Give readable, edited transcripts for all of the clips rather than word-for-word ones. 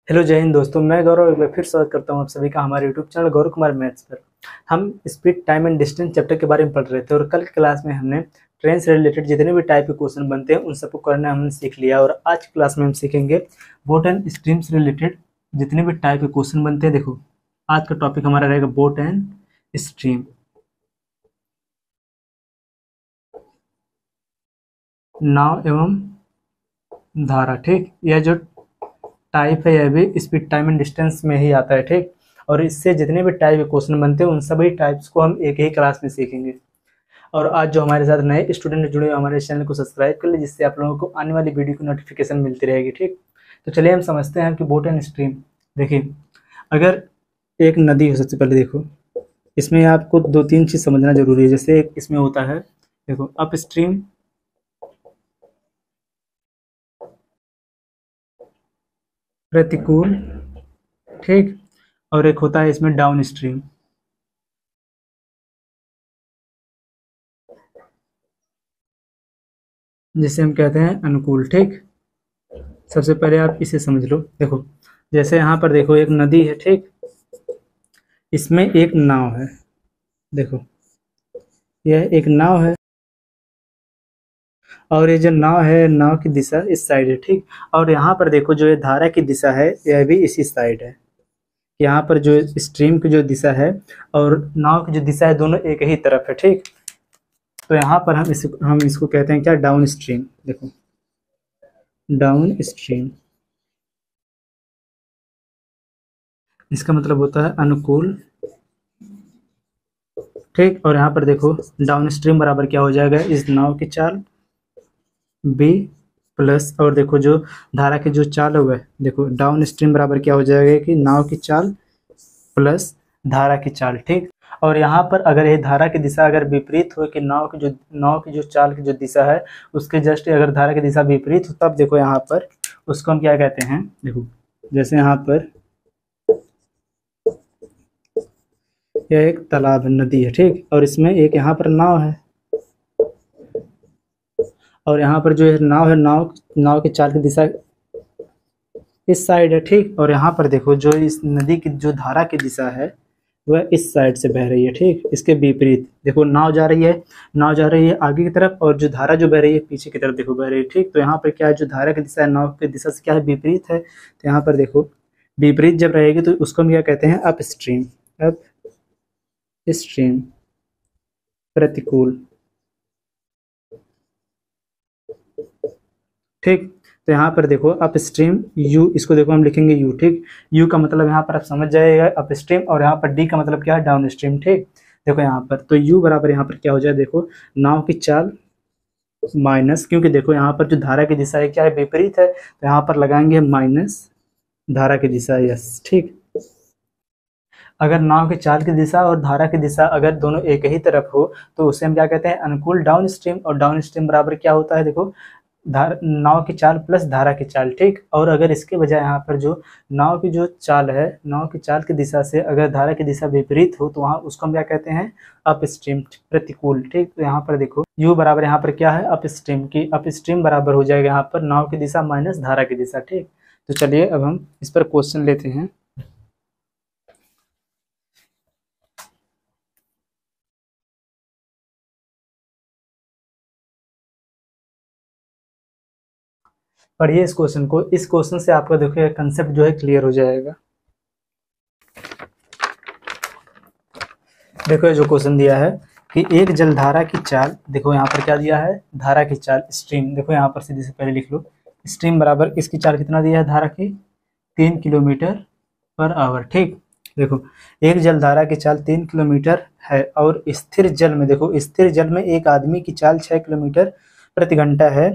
Hello जय हिंद दोस्तों, मैं गौरव एक बार फिर स्वागत करता हूं आप सभी का हमारे YouTube channel Gaurav Kumar maths पर। हम speed time and distance chapter के बारे में पढ़ रहे थे और कल की क्लास में हमने ट्रेन से रिलेटेड जितने भी टाइप के क्वेश्चन बनते हैं उन सबको करना हमने सीख लिया। और आज की क्लास में हम सीखेंगे बोट एंड स्ट्रीम से रिलेटेड जितने भी टाइप के क्वेश्चन बनते हैं। देखो, आज का टॉपिक हमारा रहेगा बोट एंड स्ट्रीम, नाव एवं धारा। ठीक, यह जो टाइप है यह भी स्पीड टाइम एंड डिस्टेंस में ही आता है। ठीक, और इससे जितने भी टाइप के क्वेश्चन बनते हैं उन सभी टाइप्स को हम एक ही क्लास में सीखेंगे। और आज जो हमारे साथ नए स्टूडेंट जुड़े, हमारे चैनल को सब्सक्राइब कर ले, जिससे आप लोगों को आने वाली वीडियो की नोटिफिकेशन मिलती रहेगी। ठीक, तो चलिए हम समझते हैं कि बोट एंड स्ट्रीम। देखिए, अगर एक नदी हो, सबसे पहले देखो इसमें आपको दो तीन चीज़ समझना जरूरी है। जैसे एक इसमें होता है, देखो, अप स्ट्रीम, प्रतिकूल, ठीक, और एक होता है इसमें डाउन स्ट्रीम। जिसे हम कहते हैं अनुकूल। ठीक, सबसे पहले आप इसे समझ लो। देखो, जैसे यहाँ पर देखो एक नदी है, ठीक, इसमें एक नाव है। देखो, यह एक नाव है और ये जो नाव है, नाव की दिशा इस साइड है। ठीक, और यहाँ पर देखो जो ये धारा की दिशा है यह भी इसी साइड है। यहाँ पर जो स्ट्रीम की जो दिशा है और नाव की जो दिशा है दोनों एक ही तरफ है। ठीक, तो यहाँ पर हम इसको कहते हैं क्या, डाउन स्ट्रीम। देखो, डाउन स्ट्रीम, इसका मतलब होता है अनुकूल। ठीक, और यहाँ पर देखो डाउन स्ट्रीम बराबर क्या हो जाएगा, इस नाव की चाल बी प्लस, और देखो जो धारा की जो चाल है वह, देखो डाउन स्ट्रीम बराबर क्या हो जाएगा कि नाव की चाल प्लस धारा की चाल। ठीक, और यहाँ पर अगर ये धारा की दिशा अगर विपरीत हो कि नाव की जो चाल की जो दिशा है उसके जस्ट अगर धारा की दिशा विपरीत हो, तब देखो यहाँ पर उसको हम क्या कहते हैं। देखो, जैसे यहाँ पर यह एक तालाब है, नदी है। ठीक, और इसमें एक यहाँ पर नाव है और यहाँ पर जो नाव है, नाव की चाल की दिशा इस साइड है। ठीक, और यहाँ पर देखो जो इस नदी की जो धारा की दिशा है वह इस साइड से बह रही है। ठीक, इसके विपरीत देखो नाव जा रही है आगे की तरफ और जो धारा जो बह रही है पीछे की तरफ देखो बह रही है। ठीक, तो यहाँ पर क्या है, जो धारा की दिशा है नाव की दिशा से क्या है, विपरीत है। तो यहाँ पर देखो विपरीत जब रहेगी तो उसको हम क्या कहते हैं, अप स्ट्रीम। अप स्ट्रीम, प्रतिकूल। ठीक, तो यहाँ पर देखो अप स्ट्रीम यू, इसको देखो हम लिखेंगे यू। ठीक, यू का मतलब यहाँ पर आप समझ जाएगा अप स्ट्रीम, और यहाँ पर डी का मतलब क्या है, डाउन स्ट्रीम। ठीक, देखो यहाँ पर तो यू बराबर यहाँ पर क्या हो जाए, देखो नाव की चाल माइनस, क्योंकि देखो यहाँ पर जो धारा की दिशा है क्या है, विपरीत है, तो यहाँ पर लगाएंगे माइनस धारा की दिशा। यस, ठीक, अगर नाव की चाल की दिशा और धारा की दिशा अगर दोनों एक ही तरफ हो तो उसे हम क्या कहते हैं, अनुकूल डाउन स्ट्रीम। और डाउन स्ट्रीम बराबर क्या होता है, देखो नाव की चाल प्लस धारा की चाल। ठीक, और अगर इसके बजाय यहाँ पर जो नाव की जो चाल है, नाव की चाल की दिशा से अगर धारा की दिशा विपरीत हो तो वहाँ उसको हम क्या कहते हैं, अप स्ट्रीम, प्रतिकूल। ठीक, तो यहाँ पर देखो यू बराबर यहाँ पर क्या है, अप स्ट्रीम की, अप स्ट्रीम बराबर हो जाएगा यहाँ पर नाव की दिशा माइनस धारा की दिशा। ठीक, तो चलिए अब हम इस पर क्वेश्चन लेते हैं। पढ़िए इस क्वेश्चन को, इस क्वेश्चन से आपका देखिए कंसेप्ट जो है क्लियर हो जाएगा। देखो जो क्वेश्चन दिया है कि एक जलधारा की चाल, देखो यहाँ पर क्या दिया है, धारा की चाल स्ट्रीम। देखो यहाँ पर सीधे से पहले लिख लो, स्ट्रीम बराबर इसकी चाल कितना दिया है धारा की, 3 किलोमीटर पर आवर। ठीक, देखो एक जलधारा की चाल 3 किलोमीटर है और स्थिर जल में, देखो स्थिर जल में एक आदमी की चाल 6 किलोमीटर प्रति घंटा है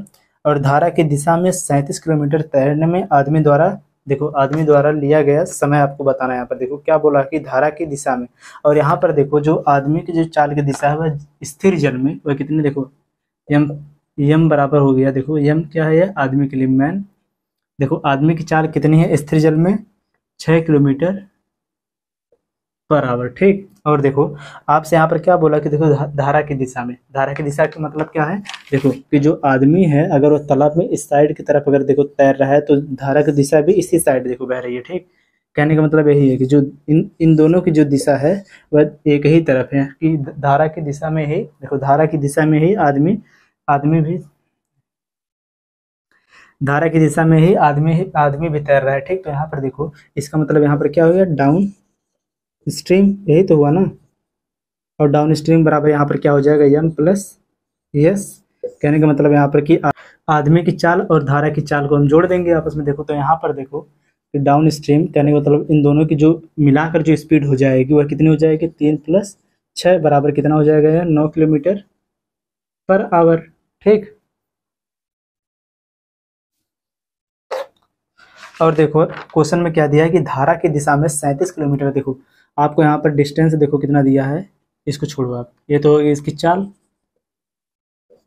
और धारा की दिशा में 37 किलोमीटर तैरने में आदमी द्वारा, देखो आदमी द्वारा लिया गया समय आपको बताना है। यहाँ पर देखो क्या बोला कि धारा की दिशा में, और यहाँ पर देखो जो आदमी की जो चाल की दिशा है वह स्थिर जल में वह कितनी, देखो यम, यम बराबर हो गया, देखो यम क्या है, यह आदमी के लिए मैन। देखो आदमी की चाल कितनी है स्थिर जल में, 6 किलोमीटर पर आवर, ठीक। और देखो आपसे यहाँ पर क्या बोला कि देखो धारा की दिशा में, धारा की दिशा का मतलब क्या है, देखो कि जो आदमी है अगर वो तालाब में इस साइड की तरफ अगर देखो तैर रहा है तो धारा की दिशा भी इसी साइड देखो बह रही है, ठीक। कहने का मतलब यही है कि जो इन इन दोनों की जो दिशा है वह एक ही तरफ है, कि धारा की दिशा में ही देखो, धारा की दिशा में ही आदमी आदमी भी धारा की दिशा में ही आदमी भी तैर रहा है, ठीक। तो यहाँ पर देखो इसका मतलब यहाँ पर क्या हो गया, डाउन स्ट्रीम, यही तो हुआ ना। और डाउन स्ट्रीम बराबर यहाँ पर क्या हो जाएगा, एम प्लस एस। कहने का मतलब यहाँ पर कि आदमी की चाल और धारा की चाल को हम जोड़ देंगे आपस में। देखो तो यहाँ पर देखो कि डाउन स्ट्रीम, कहने का मतलब इन दोनों की जो मिलाकर जो स्पीड हो जाएगी वह कितनी हो जाएगी, 3 + 6 बराबर कितना हो जाएगा, 9 किलोमीटर पर आवर, ठीक। और देखो क्वेश्चन में क्या दिया है कि धारा की दिशा में 37 किलोमीटर। देखो आपको यहाँ पर डिस्टेंस देखो कितना दिया है, इसको छोड़ो आप, ये तो होगी इसकी चाल,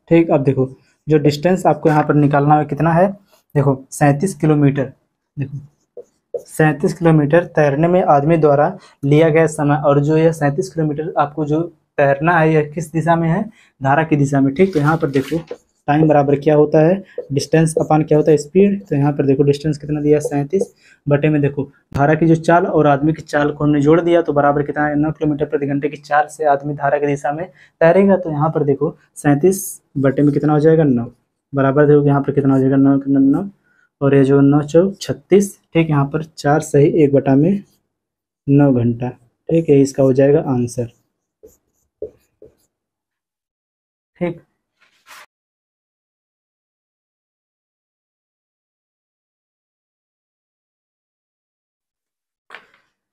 ठीक। अब देखो जो डिस्टेंस आपको यहाँ पर निकालना है कितना है, देखो 37 किलोमीटर। देखो 37 किलोमीटर तैरने में आदमी द्वारा लिया गया समय, और जो यह 37 किलोमीटर आपको जो तैरना है यह किस दिशा में है, धारा की दिशा में, ठीक। तो यहाँ पर देखो टाइम बराबर क्या होता है, डिस्टेंस अपान क्या होता है, स्पीड। तो यहाँ पर देखो डिस्टेंस कितना दिया, 37 बटे में देखो धारा की जो चाल और आदमी की चाल को हमने जोड़ दिया तो बराबर कितना है, 9 किलोमीटर प्रति घंटे की चाल से आदमी धारा की दिशा में तैरेगा। तो यहाँ पर देखो 37 बटे में कितना हो जाएगा, 9 बराबर देखो यहाँ पर कितना हो जाएगा, 9 और ये जो 9 चौक 36, ठीक। यहाँ पर 4 सही 1 बटा में 9 घंटा, ठीक है, इसका हो जाएगा आंसर, ठीक।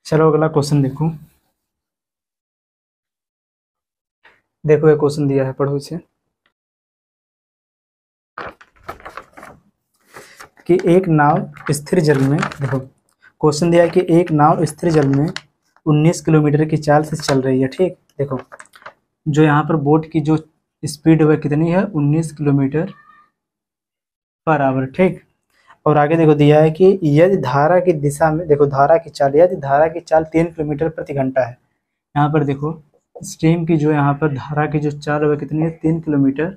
चलो अगला क्वेश्चन देखो। देखो ये क्वेश्चन दिया है, पढ़ो इसे। कि एक नाव स्थिर जल में, देखो क्वेश्चन दिया है कि एक नाव स्थिर जल में 19 किलोमीटर की चाल से चल रही है, ठीक। देखो जो यहाँ पर बोट की जो स्पीड है कितनी है, 19 किलोमीटर पर आवर, ठीक। और आगे देखो दिया है कि यदि धारा की दिशा में, देखो धारा की चाल, यदि धारा की चाल 3 किलोमीटर प्रति घंटा है। यहाँ पर देखो स्ट्रीम की जो यहाँ पर धारा की जो चाल है कितनी है, 3 किलोमीटर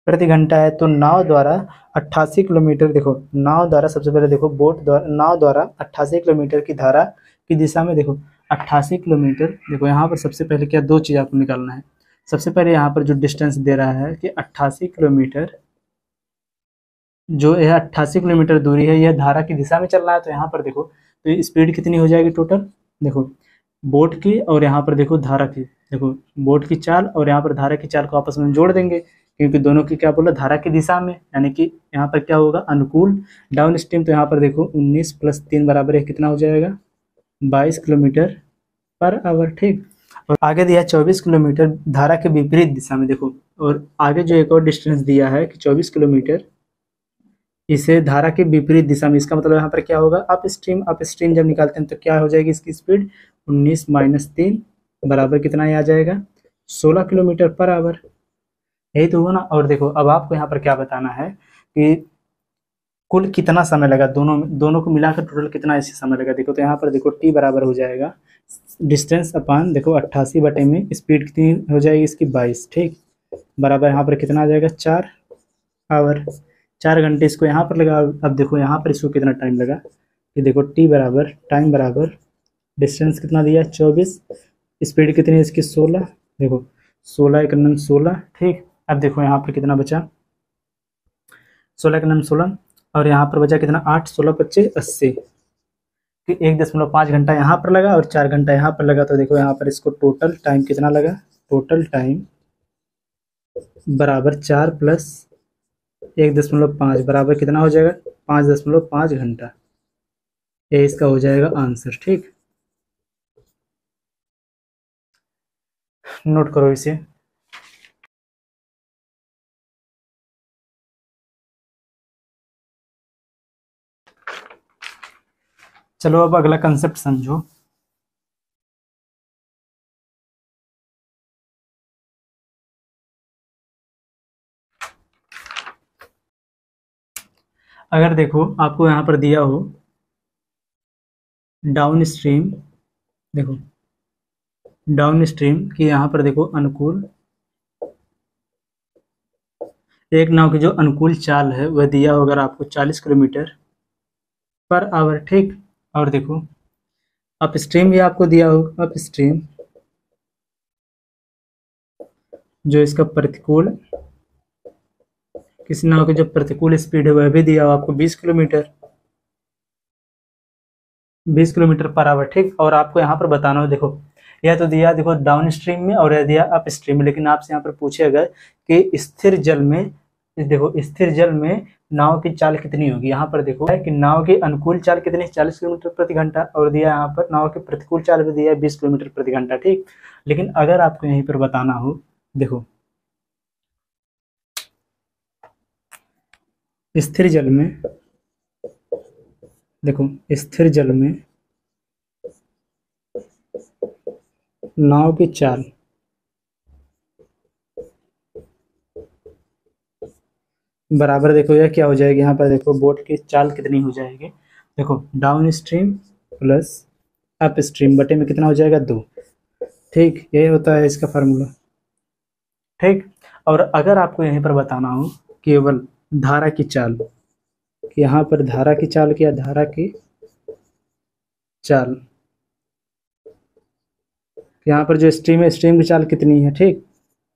प्रति घंटा है। तो नाव द्वारा 88 किलोमीटर, देखो नाव द्वारा सबसे पहले देखो बोट द्वारा, नाव द्वारा 88 किलोमीटर की धारा की दिशा में, देखो 88 किलोमीटर, देखो यहाँ पर सबसे पहले क्या, दो चीज़ आपको निकालना है। सबसे पहले यहाँ पर जो डिस्टेंस दे रहा है कि 88 किलोमीटर, जो यह 88 किलोमीटर दूरी है यह धारा की दिशा में चल रहा है। तो यहाँ पर देखो तो स्पीड कितनी हो जाएगी टोटल, देखो बोट की और यहाँ पर देखो धारा की, देखो बोट की चाल और यहाँ पर धारा की चाल को आपस में जोड़ देंगे, क्योंकि दोनों की क्या बोला, धारा की दिशा में, यानी कि यहाँ पर क्या होगा, अनुकूल डाउन स्ट्रीम। तो यहाँ पर देखो 19 + 3 बराबर है कितना हो जाएगा, 22 किलोमीटर पर आवर, ठीक। और आगे दिया 24 किलोमीटर धारा के विपरीत दिशा में, देखो और आगे जो एक और डिस्टेंस दिया है कि 24 किलोमीटर इसे धारा के विपरीत दिशा में। इसका मतलब यहाँ पर क्या होगा, अप स्ट्रीम जब निकालते हैं तो क्या हो जाएगी इसकी स्पीड, 19 - 3 बराबर कितना ही आ जाएगा, 16 किलोमीटर पर आवर, यही तो हुआ ना। और देखो अब आपको यहाँ पर क्या बताना है कि कुल कितना समय लगा, दोनों दोनों को मिलाकर टोटल कितना ऐसे समय लगा। देखो तो यहाँ पर देखो टी बराबर हो जाएगा डिस्टेंस अपान, देखो 88 बटे में स्पीड कितनी हो जाएगी इसकी, 22, ठीक। बराबर यहाँ पर कितना आ जाएगा, 4 आवर, 4 घंटे इसको यहाँ पर लगा। अब देखो यहाँ पर इसको कितना टाइम लगा, कि देखो टी बराबर टाइम बराबर डिस्टेंस कितना दिया, 24, स्पीड कितनी है इसकी, 16, देखो 16 × 9 16, ठीक। अब देखो यहाँ पर कितना बचा, 16 × 9 16, और यहाँ पर बचा कितना, 8 16 25 80, कि 1.5 घंटा यहाँ पर लगा और 4 घंटा यहाँ पर लगा। तो देखो यहाँ पर इसको टोटल टाइम कितना लगा, टोटल टाइम बराबर 4 + 1.5 बराबर कितना हो जाएगा, 5.5 घंटा, ये इसका हो जाएगा आंसर, ठीक। नोट करो इसे। चलो अब अगला कंसेप्ट समझो। अगर देखो आपको यहाँ पर दिया हो डाउन स्ट्रीम देखो डाउन स्ट्रीम की यहाँ पर देखो अनुकूल, एक नाव की जो अनुकूल चाल है वह दिया होगा आपको 40 किलोमीटर पर आवर, ठीक। और देखो अप स्ट्रीम भी आपको दिया होगा, अप स्ट्रीम जो इसका प्रतिकूल, किसी नाव की जो प्रतिकूल स्पीड है वह भी दिया होगा आपको 20 किलोमीटर, 20 किलोमीटर पर आवर, ठीक। और आपको यहाँ पर बताना हो, देखो यह तो दिया देखो डाउन स्ट्रीम में और यह दिया अप स्ट्रीम में, लेकिन आपसे यहाँ पर पूछे अगर कि स्थिर जल में, देखो स्थिर जल में नाव की चाल कितनी होगी, यहाँ पर देखो है कि नाव की अनुकूल चाल कितनी, 40 किलोमीटर प्रति घंटा, और दिया यहाँ पर नाव की प्रतिकूल चाल भी दिया है 20 किलोमीटर प्रति घंटा, ठीक। लेकिन अगर आपको यहीं पर बताना हो, देखो स्थिर जल में, देखो स्थिर जल में नाव की चाल बराबर, देखो यह क्या हो जाएगी, यहाँ पर देखो बोट की चाल कितनी हो जाएगी, देखो down stream plus up stream बटे में कितना हो जाएगा 2, ठीक। यही होता है इसका फार्मूला, ठीक। और अगर आपको यहीं पर बताना हो केवल धारा की चाल, कि यहाँ पर धारा की चाल क्या, धारा की चाल, यहाँ पर जो स्ट्रीम है स्ट्रीम की चाल कितनी है, ठीक।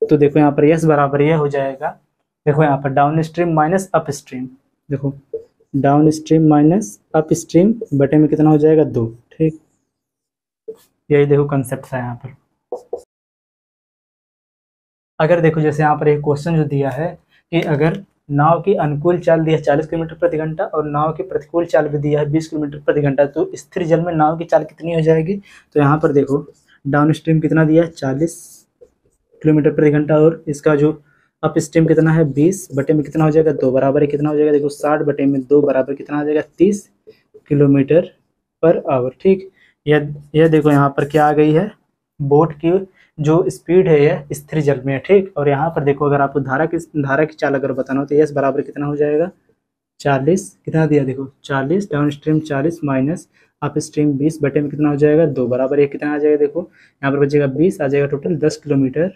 तो देखो यहाँ पर यस बराबर यह हो जाएगा, देखो यहाँ पर downstream minus upstream, देखो downstream minus upstream बटे में कितना हो जाएगा 2, ठीक। यही देखो कंसेप्ट है यहाँ पर। अगर देखो जैसे यहाँ पर एक क्वेश्चन जो दिया है कि अगर नाव की अनुकूल चाल दिया 40 किलोमीटर प्रति घंटा और नाव की प्रतिकूल चाल भी दिया है 20 किलोमीटर प्रति घंटा, तो स्थिर जल में नाव की चाल कितनी हो जाएगी, तो यहाँ पर देखो डाउन स्ट्रीम कितना दिया है 40 किलोमीटर प्रति घंटा और इसका जो अप स्ट्रीम कितना है 20 बटे में कितना हो जाएगा 2, बराबर है कितना हो जाएगा, देखो 60 बटे में 2 बराबर कितना हो जाएगा 30 किलोमीटर पर आवर, ठीक। यह देखो यहाँ पर क्या आ गई है, बोट की जो स्पीड है यह स्थिर जल में है, ठीक। और यहाँ पर देखो अगर आपको धारा की चाल अगर बताना हो तो यस बराबर कितना हो जाएगा 40, कितना दिया देखो 40, down stream 40 minus up stream 20 बटे में कितना हो जाएगा 2, बराबर ये कितना आ जाएगा, देखो यहाँ पर बचेगा 20, आ जाएगा टोटल 10 किलोमीटर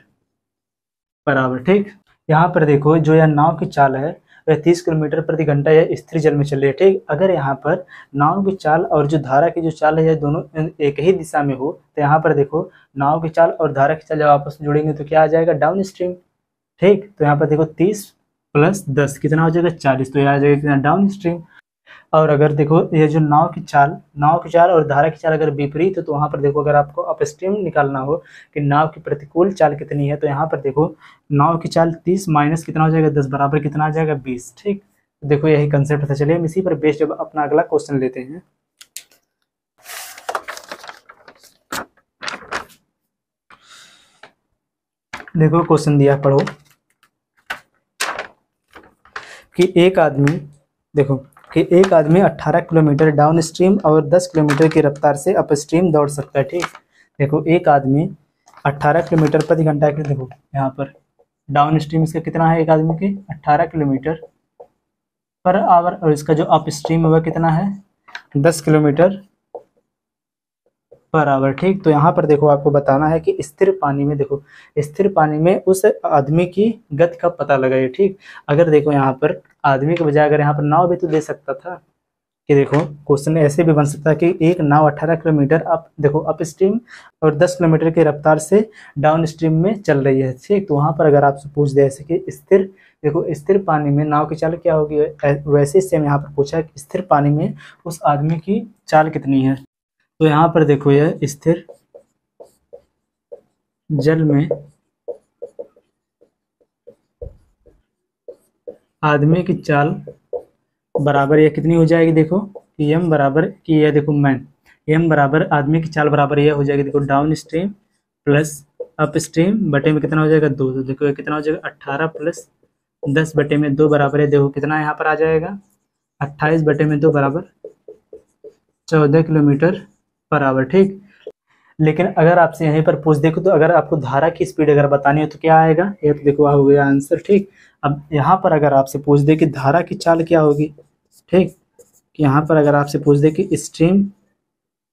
पर आवर, ठीक। यहाँ पर देखो जो यह नाव की चाल है वह 30 किलोमीटर प्रति घंटा यह स्थिर जल में चल रही है, ठीक। अगर यहाँ पर नाव की चाल और जो धारा की जो चाल है यह दोनों एक ही दिशा में हो, तो यहाँ पर देखो नाव की चाल और धारा की चाल जब आपस में जुड़ेंगे तो क्या आ जाएगा डाउन स्ट्रीम, ठीक। तो यहाँ पर देखो 30 प्लस 10 कितना हो जाएगा 40, तो यह आ जाएगा कितना डाउन स्ट्रीम। और अगर देखो ये जो नाव की चाल और धारा की चाल अगर विपरीत है तो वहाँ पर देखो अगर आपको अपस्ट्रीम निकालना हो कि नाव की प्रतिकूल चाल कितनी है, तो यहाँ पर देखो नाव की चाल 30 माइनस कितना हो जाएगा 10 बराबर कितना आ जाएगा 20, ठीक। देखो यही कंसेप्ट था। चलिए हम इसी पर बेस्ड अब अपना अगला क्वेश्चन लेते हैं। देखो क्वेश्चन दिया, पढ़ो कि एक आदमी 18 किलोमीटर डाउन स्ट्रीम और 10 किलोमीटर की रफ्तार से अप स्ट्रीम दौड़ सकता है, ठीक। देखो एक आदमी 18 किलोमीटर प्रति घंटा के, देखो यहाँ पर डाउन स्ट्रीम इसका कितना है एक आदमी के 18 किलोमीटर पर आवर और इसका जो अप स्ट्रीम है वह कितना है 10 किलोमीटर पर आवर, ठीक। तो यहाँ पर देखो आपको बताना है कि स्थिर पानी में, देखो स्थिर पानी में उस आदमी की गति का पता लगाइए, ठीक। अगर देखो यहाँ पर आदमी के बजाय अगर यहाँ पर नाव भी तो दे सकता था कि देखो क्वेश्चन ऐसे भी बन सकता है कि एक नाव 18 किलोमीटर अप स्ट्रीम और 10 किलोमीटर की रफ्तार से डाउन स्ट्रीम में चल रही है, ठीक। तो वहाँ पर अगर आपसे पूछ दे ऐसे कि स्थिर पानी में नाव की चाल क्या होगी, वैसे सेम यहाँ पर पूछा है कि स्थिर पानी में उस आदमी की चाल कितनी है। तो यहाँ पर देखो यह स्थिर जल में आदमी की चाल बराबर यह कितनी हो जाएगी, देखो एम बराबर कि यह देखो एम बराबर आदमी की चाल बराबर यह हो जाएगी, देखो down stream plus up stream बटे में कितना हो जाएगा 2, तो देखो कितना हो जाएगा 18 प्लस 10 बटे में 2 बराबर है, देखो कितना यहाँ पर आ जाएगा 28 बटे में 2 बराबर 14 किलोमीटर पर आवर, ठीक। लेकिन अगर आपसे यहीं पर पूछ देखो तो अगर आपको धारा की स्पीड अगर बतानी हो तो क्या आएगा, ये तो देखो हो गया आंसर, ठीक। अब यहाँ पर अगर आपसे पूछ दे कि धारा की चाल क्या होगी, ठीक, यहाँ पर अगर आपसे पूछ दे कि स्ट्रीम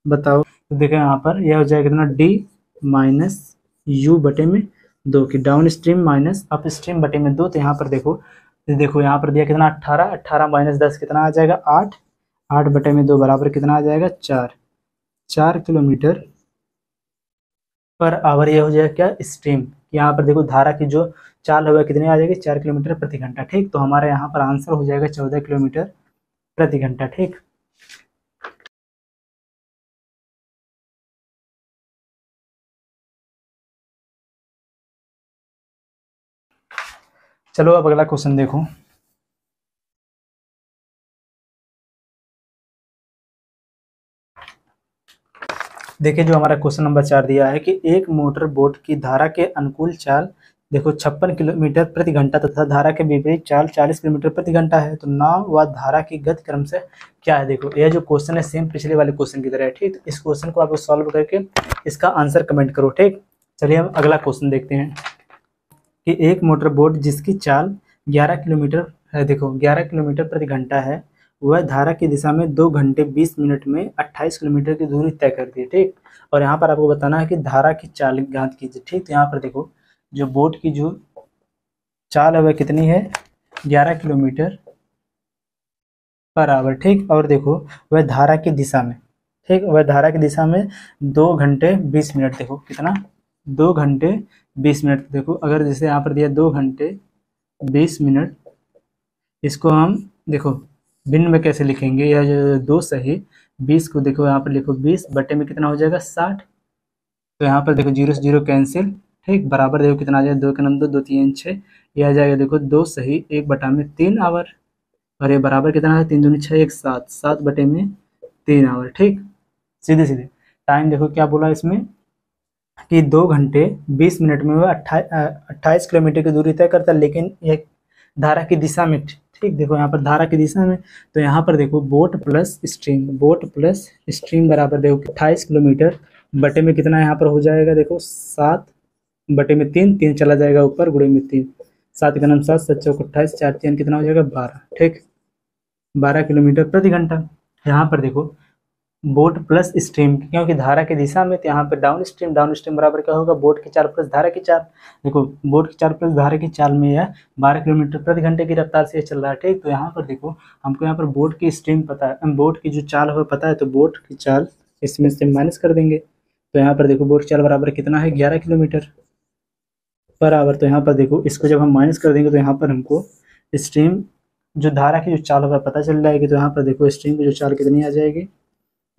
बताओ तो देखो यहाँ पर यह हो जाएगा कितना डी माइनस यू बटे में 2 की down stream minus upstream बटे में 2। तो यहाँ पर देखो यहाँ पर दिया कितना 18, 18 माइनस 10 कितना आ जाएगा 8, 8 बटे में 2 बराबर कितना आ जाएगा 4 किलोमीटर पर आवर। ये हो जाएगा क्या स्ट्रीम। यहाँ पर देखो धारा की जो चाल होगा कितनी आ जाएगी 4 किलोमीटर प्रति घंटा। ठीक, तो हमारे यहाँ पर आंसर हो जाएगा 14 किलोमीटर प्रति घंटा। ठीक, चलो अब अगला क्वेश्चन देखो। देखिए जो हमारा क्वेश्चन नंबर 4 दिया है कि एक मोटर बोट की धारा के अनुकूल चाल देखो 56 किलोमीटर प्रति घंटा तथा धारा के विपरीत चाल 40 किलोमीटर प्रति घंटा है, तो नाव व धारा की गति क्रम से क्या है। देखो यह जो क्वेश्चन है सेम पिछले वाले क्वेश्चन की तरह है। ठीक, तो इस क्वेश्चन को आप सॉल्व करके इसका आंसर कमेंट करो। ठीक, चलिए हम अगला क्वेश्चन देखते हैं कि एक मोटर बोट जिसकी चाल 11 किलोमीटर है, देखो 11 किलोमीटर प्रति घंटा है, वह धारा की दिशा में 2 घंटे 20 मिनट में 28 किलोमीटर की दूरी तय करती है। ठीक, और यहाँ पर आपको बताना है कि धारा की चाल ज्ञात कीजिए। ठीक, तो यहाँ पर देखो जो बोट की जो चाल है वह कितनी है 11 किलोमीटर पर आवर। ठीक, और देखो वह धारा की दिशा में, ठीक, वह धारा की दिशा में 2 घंटे 20 मिनट, देखो कितना 2 घंटे 20 मिनट। देखो अगर जैसे यहाँ पर दिया 2 घंटे 20 मिनट, इसको हम देखो भिन्न में कैसे लिखेंगे, या जो 2 सही 20 को देखो यहाँ पर लिखो 20 बटे में कितना हो जाएगा 60। तो यहाँ पर देखो 0 से 0 कैंसिल। ठीक, बराबर देखो कितना आ जाएगा 2 के नंबर 2 3 6, यह आ जाएगा देखो 2 सही 1 बटा में 3 आवर, और ये बराबर कितना है 3 दूनी 6 1 7, 7 बटे में 3 आवर। ठीक, सीधे सीधे टाइम देखो क्या बोला इसमें कि 2 घंटे 20 मिनट में वह 28 किलोमीटर की दूरी तय करता है, लेकिन एक धारा की दिशा में। ठीक, देखो यहाँ पर धारा की दिशा में, तो यहाँ पर देखो बोट प्लस स्ट्रीम बराबर देखो 28 किलोमीटर बटे में कितना यहाँ पर हो जाएगा देखो 7 बटे में 3, 3 चला जाएगा ऊपर गुणे में 3, 7 का नाम 7 7 चौक 28, 4 3 कितना हो जाएगा 12। ठीक, 12 किलोमीटर प्रति घंटा। यहाँ पर देखो बोट प्लस स्ट्रीम, क्योंकि धारा की दिशा में, तो यहाँ पर डाउन स्ट्रीम बराबर क्या होगा बोट की चाल प्लस धारा की चाल। देखो बोट की चाल प्लस धारा की चाल में यह 12 किलोमीटर प्रति घंटे की रफ्तार से चल रहा है। ठीक, तो यहाँ पर देखो हमको यहाँ पर बोट की स्ट्रीम पता है, बोट की जो चाल है पता है, तो बोट की चाल इसमें से माइनस कर देंगे। तो यहाँ पर देखो बोट की चाल बराबर कितना है 11 किलोमीटर पर आवर। तो यहाँ पर देखो इसको जब हम माइनस कर देंगे तो यहाँ पर हमको स्ट्रीम जो धारा की जो चाल होगा पता चल जाएगी। तो यहाँ पर देखो स्ट्रीम की जो चाल कितनी आ जाएगी,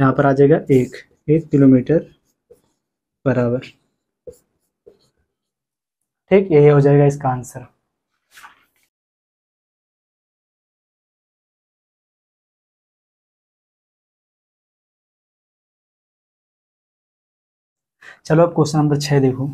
यहाँ पर आ जाएगा 1 किलोमीटर पर आवर। ठीक, यही हो जाएगा इसका आंसर। चलो अब क्वेश्चन नंबर 6 देखो।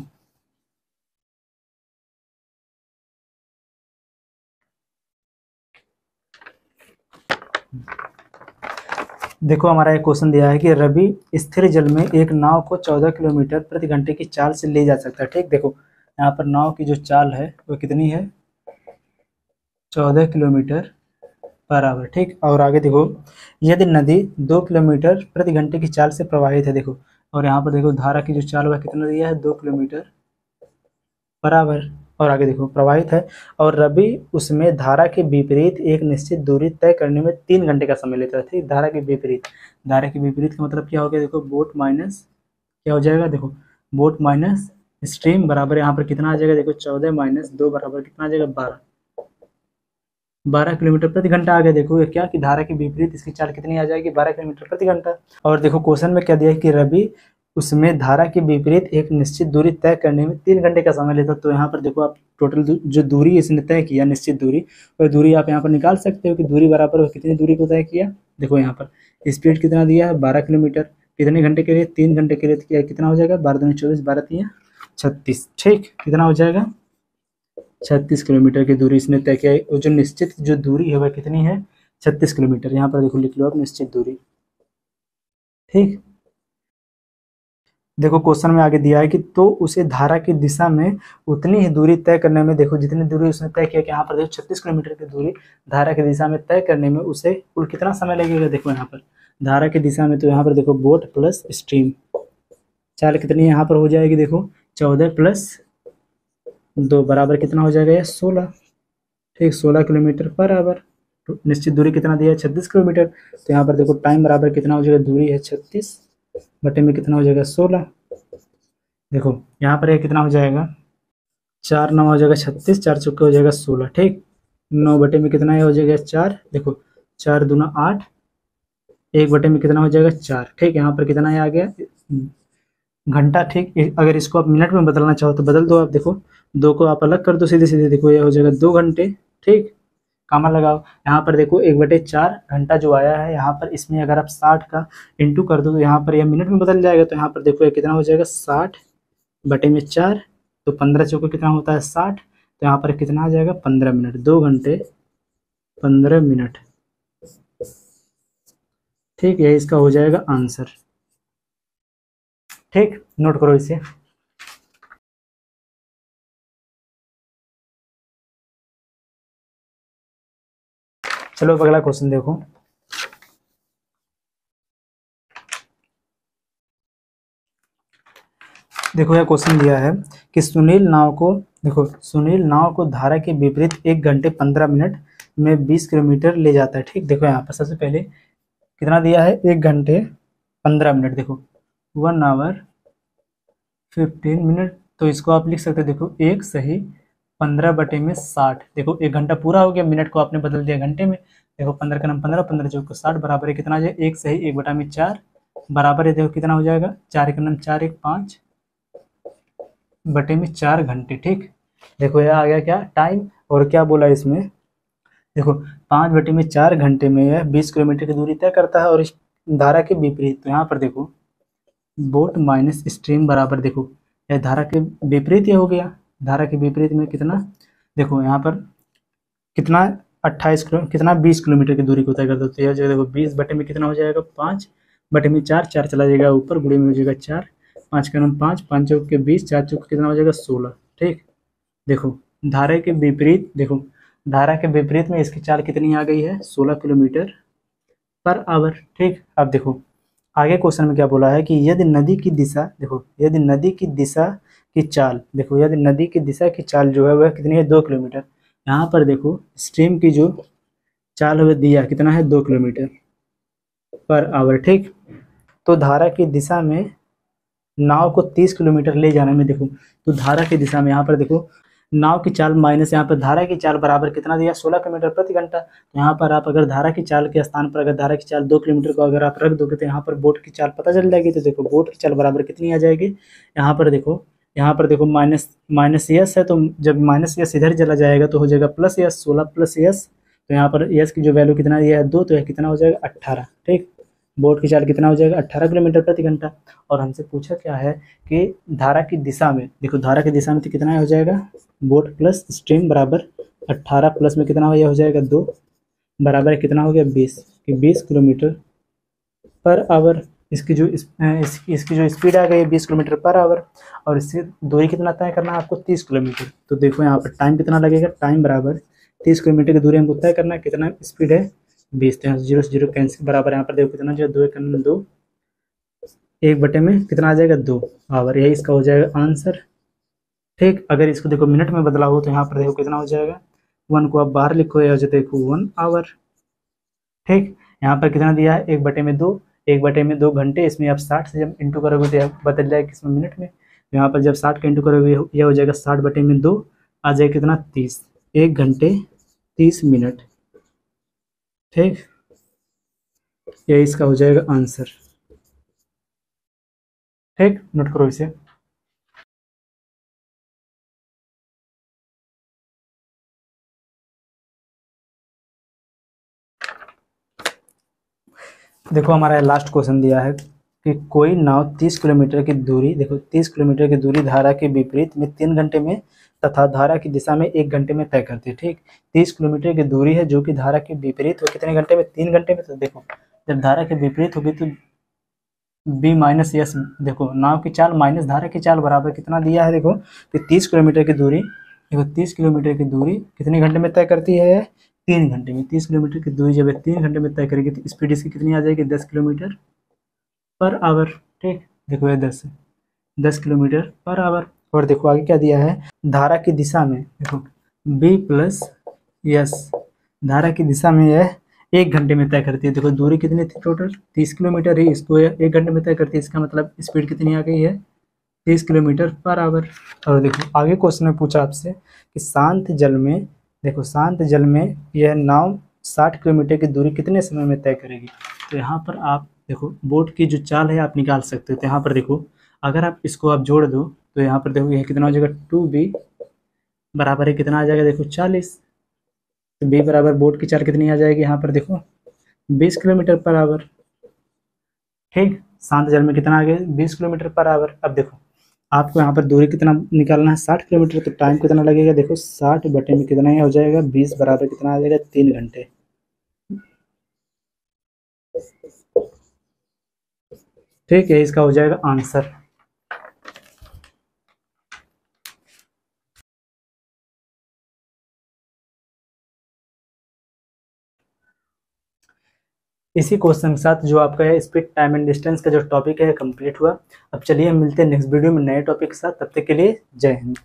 देखो हमारा एक क्वेश्चन दिया है कि रवि स्थिर जल में एक नाव को 14 किलोमीटर प्रति घंटे की चाल से ले जा सकता है। ठीक, देखो यहाँ पर नाव की जो चाल है वो कितनी है 14 किलोमीटर पर आवर। ठीक, और आगे देखो यदि नदी 2 किलोमीटर प्रति घंटे की चाल से प्रवाहित है, देखो, और यहाँ पर देखो धारा की जो चाल वह कितना दिया है 2 किलोमीटर पर आवर, और आगे देखो प्रवाहित है, और रवि उसमें धारा के विपरीत एक निश्चित दूरी तय करने में 3 घंटे का समय लेता है। ठीक, धारा के विपरीत का मतलब क्या हो गया देखो बोट माइनस क्या हो जाएगा, देखो बोट माइनस स्ट्रीम बराबर यहाँ पर कितना आ जाएगा देखो 14 माइनस 2 बराबर कितना आ जाएगा 12 किलोमीटर प्रति घंटा आ गया। देखो ये क्या कि धारा के विपरीत इसकी चाल कितनी आ जाएगी 12 किलोमीटर प्रति घंटा। और देखो क्वेश्चन में क्या दिया है कि रवि उसमें धारा के विपरीत एक निश्चित दूरी तय करने में 3 घंटे का समय लेता। तो यहाँ पर देखो आप टोटल जो दूरी इसने तय किया निश्चित दूरी, वह दूरी आप यहाँ पर निकाल सकते हो कि दूरी बराबर कितनी दूरी को तय किया। देखो यहाँ पर स्पीड कितना दिया है 12 किलोमीटर, कितने घंटे के लिए 3 घंटे के लिए किया, कितना हो जाएगा 12 दूनी 24 12 3 36। ठीक, कितना हो जाएगा 36 किलोमीटर की दूरी इसने तय किया। और जो निश्चित जो दूरी है वह कितनी है 36 किलोमीटर। यहाँ पर देखो लिख लो आप निश्चित दूरी। ठीक, देखो क्वेश्चन में आगे दिया है कि तो उसे धारा की दिशा में उतनी ही दूरी तय करने में, देखो जितनी दूरी उसने तय किया कि यहाँ पर देखो 36 किलोमीटर की दूरी धारा की दिशा में तय करने में उसे कुल कितना समय लगेगा। देखो यहाँ पर धारा की दिशा में, तो यहाँ पर देखो बोट प्लस स्ट्रीम चाल कितनी यहाँ पर हो जाएगी, देखो 14 प्लस 2 बराबर कितना हो जाएगा, ये 16। ठीक, 16 किलोमीटर पर आवर। तो निश्चित दूरी कितना दिया है, 36 किलोमीटर। तो यहाँ पर देखो टाइम बराबर कितना हो जाएगा, दूरी है 36 बटे में कितना हो जाएगा, 16। देखो यहाँ पर ये कितना हो जाएगा, 4 9 हो जाएगा 36, 4 चौके हो जाएगा 16। ठीक, 9 बटे में कितना हो जाएगा, 4। देखो 4 दूना 8, 1 बटे में कितना हो जाएगा, 4। ठीक, यहाँ पर कितना आ गया, घंटा। ठीक, अगर इसको आप मिनट में बदलना चाहो तो बदल दो आप। देखो 2 को आप अलग कर दो सीधे सीधे, देखो ये हो जाएगा 2 घंटे। ठीक, कामा लगाओ। यहाँ पर देखो 1/4 घंटा जो आया है, यहाँ पर इसमें अगर आप 60 का इंटू कर दो तो यहाँ पर यह मिनट में बदल जाएगा। तो यहाँ पर देखो ये कितना हो जाएगा, 60 बटे में 4। तो 15 चौके कितना होता है, 60। तो यहाँ पर कितना आ जाएगा, 15 मिनट। 2 घंटे 15 मिनट। ठीक, यही इसका हो जाएगा आंसर। ठीक, नोट करो इसे। चलो अब अगला क्वेश्चन देखो। देखो यह क्वेश्चन दिया है कि सुनील नाव को, देखो सुनील नाव को धारा के विपरीत 1 घंटे 15 मिनट में 20 किलोमीटर ले जाता है। ठीक, देखो यहाँ पर सबसे पहले कितना दिया है, 1 घंटे 15 मिनट। देखो 1 आवर 15 मिनट। तो इसको आप लिख सकते हैं, देखो 1 सही 15 बटे में 60। देखो 1 घंटा पूरा हो गया, मिनट को आपने बदल दिया घंटे में। देखो 15 का नाम 15, 15 चौको 60 बराबर है कितना आ जाए, 1 सही 1 बटा में 4 बराबर है, देखो कितना हो जाएगा, 4 का नाम 4 1 5 बटे में 4 घंटे। ठीक, देखो यह आ गया क्या, टाइम। और क्या बोला इसमें, देखो 5 बटे में 4 घंटे में यह 20 किलोमीटर की दूरी तय करता है। और इस धारा के विपरीत, तो यहाँ पर देखो बोट माइनस स्ट्रीम बराबर, देखो यह धारा के विपरीत ये हो गया। धारा के विपरीत में कितना, देखो यहाँ पर कितना 28 किलो, कितना 20 किलोमीटर की दूरी को तय कर दो। तो यह जो देखो 20 बटे में कितना हो जाएगा, 5 बटे में 4, 4 चला जाएगा ऊपर, गुणे में हो जाएगा 4, 5 का नाम 5, 5 चौक के 20, 4 चौक कितना हो जाएगा 16। ठीक, देखो धारा के विपरीत, देखो धारा के विपरीत में इसकी चाल कितनी आ गई है, 16 किलोमीटर पर आवर। ठीक, अब देखो आगे क्वेश्चन में क्या बोला है कि यदि नदी की दिशा, देखो यदि नदी की दिशा की चाल, देखो यदि नदी की दिशा की चाल जो है वह कितनी है, 2 किलोमीटर। यहाँ पर देखो स्ट्रीम की जो चाल है दिया कितना है, 2 किलोमीटर पर आवर। ठीक, तो धारा की दिशा में नाव को 30 किलोमीटर ले जाने में, देखो तो धारा की दिशा में यहाँ पर देखो नाव की चाल माइनस यहाँ पर धारा की चाल बराबर कितना दिया, 16 किलोमीटर प्रति घंटा। तो यहाँ पर आप अगर धारा की चाल के स्थान पर अगर धारा की चाल 2 किलोमीटर को अगर आप रख दोगे तो यहाँ पर बोट की चाल पता चल जाएगी। तो देखो बोट की चाल बराबर कितनी आ जाएगी, यहाँ पर देखो, यहाँ पर देखो माइनस माइनस यस है, तो जब माइनस यस इधर चला जाएगा तो हो जाएगा प्लस यस, 16 प्लस यस। तो यहाँ पर यस की जो वैल्यू कितना दिया है 2, तो यह कितना हो जाएगा 18। ठीक, बोट की चाल कितना हो जाएगा, 18 किलोमीटर प्रति घंटा। और हमसे पूछा क्या है कि धारा की दिशा में, देखो धारा की दिशा में तो कितना हो जाएगा, बोट प्लस स्ट्रीम बराबर 18 प्लस में कितना हो जाएगा 2 बराबर कितना हो गया 20, कि 20 किलोमीटर पर आवर। इसकी जो इसकी जो स्पीड आ गई है 20 किलोमीटर पर आवर। और इससे दूरी कितना तय करना है आपको, 30 किलोमीटर। तो देखो यहाँ पर टाइम कितना लगेगा, टाइम बराबर 30 किलोमीटर की दूरी हमको तय करना है, कितना स्पीड है 20। तो यहाँ से 0 से 0 कैंसिल बराबर, यहाँ पर देखो कितना जो 2 1 2, 1 बटे में कितना आ जाएगा 2 आवर। यही इसका हो जाएगा आंसर। ठीक, अगर इसको देखो मिनट में बदला हो तो यहाँ पर देखो कितना हो जाएगा, 1 को आप बाहर लिखो, या जो देखो 1 आवर। ठीक, यहाँ पर कितना दिया है, 1 बटे में 2, 1 बटे में 2 घंटे। इसमें आप 60 से जब इंटू करोगे तो यह बदल जाएगा किसमें, मिनट में। तो यहाँ पर जब 60 का इंटू करोगे यह हो जाएगा 60 बटे में 2, आ जाएगा कितना 30, 1 घंटे 30 मिनट। ठीक, यही इसका हो जाएगा आंसर। ठीक, नोट करो इसे। देखो हमारा लास्ट क्वेश्चन दिया है कि कोई नाव 30 किलोमीटर की दूरी, देखो 30 किलोमीटर की दूरी धारा के विपरीत में 3 घंटे में तथा धारा की दिशा में 1 घंटे में तय करती है। ठीक, 30 किलोमीटर की दूरी है जो कि धारा के विपरीत हो कितने घंटे में, 3 घंटे में। तो देखो जब धारा के विपरीत होगी तो बी माइनस यस, देखो नाव की चाल माइनस धारा की चाल बराबर कितना दिया है, देखो कि 30 किलोमीटर की दूरी, देखो 30 किलोमीटर की दूरी कितने घंटे में तय करती है, 3 घंटे में। 30 किलोमीटर की दूरी जब 3 घंटे में तय करेगी तो स्पीड इसकी कितनी आ जाएगी, 10 किलोमीटर पर आवर। ठीक, देखो ये 10 है। 10 किलोमीटर पर आवर। और देखो आगे क्या दिया है, धारा की दिशा में देखो B प्लस यस, धारा की दिशा में यह 1 घंटे में तय करती है। देखो दूरी कितनी थी टोटल, 30 किलोमीटर ही, इसको 1 घंटे में तय करती है। इसका मतलब स्पीड कितनी आ गई है, 30 किलोमीटर पर आवर। और देखो आगे क्वेश्चन में पूछा आपसे कि शांत जल में, देखो शांत जल में यह नाव 60 किलोमीटर की दूरी कितने समय में तय करेगी। तो यहाँ पर आप देखो बोट की जो चाल है आप निकाल सकते हो। तो यहाँ पर देखो अगर आप इसको आप जोड़ दो तो यहाँ पर देखो यह कितना हो जाएगा, 2B बराबर है कितना आ जाएगा, देखो 40। तो B बराबर बोट की चाल कितनी आ जाएगी यहाँ पर देखो 20 किलोमीटर पर आवर। ठीक, शांत जल में कितना आ गया, 20 किलोमीटर पर आवर। अब देखो आपको यहाँ पर दूरी कितना निकालना है, 60 किलोमीटर। तो टाइम कितना लगेगा, देखो 60 बटे में कितना ही हो जाएगा 20 बराबर कितना आ जाएगा 3 घंटे। ठीक है, इसका हो जाएगा आंसर। इसी क्वेश्चन के साथ जो आपका है स्पीड टाइम एंड डिस्टेंस का जो टॉपिक है कंप्लीट हुआ। अब चलिए मिलते हैं नेक्स्ट वीडियो में नए टॉपिक के साथ, तब तक के लिए जय हिंद।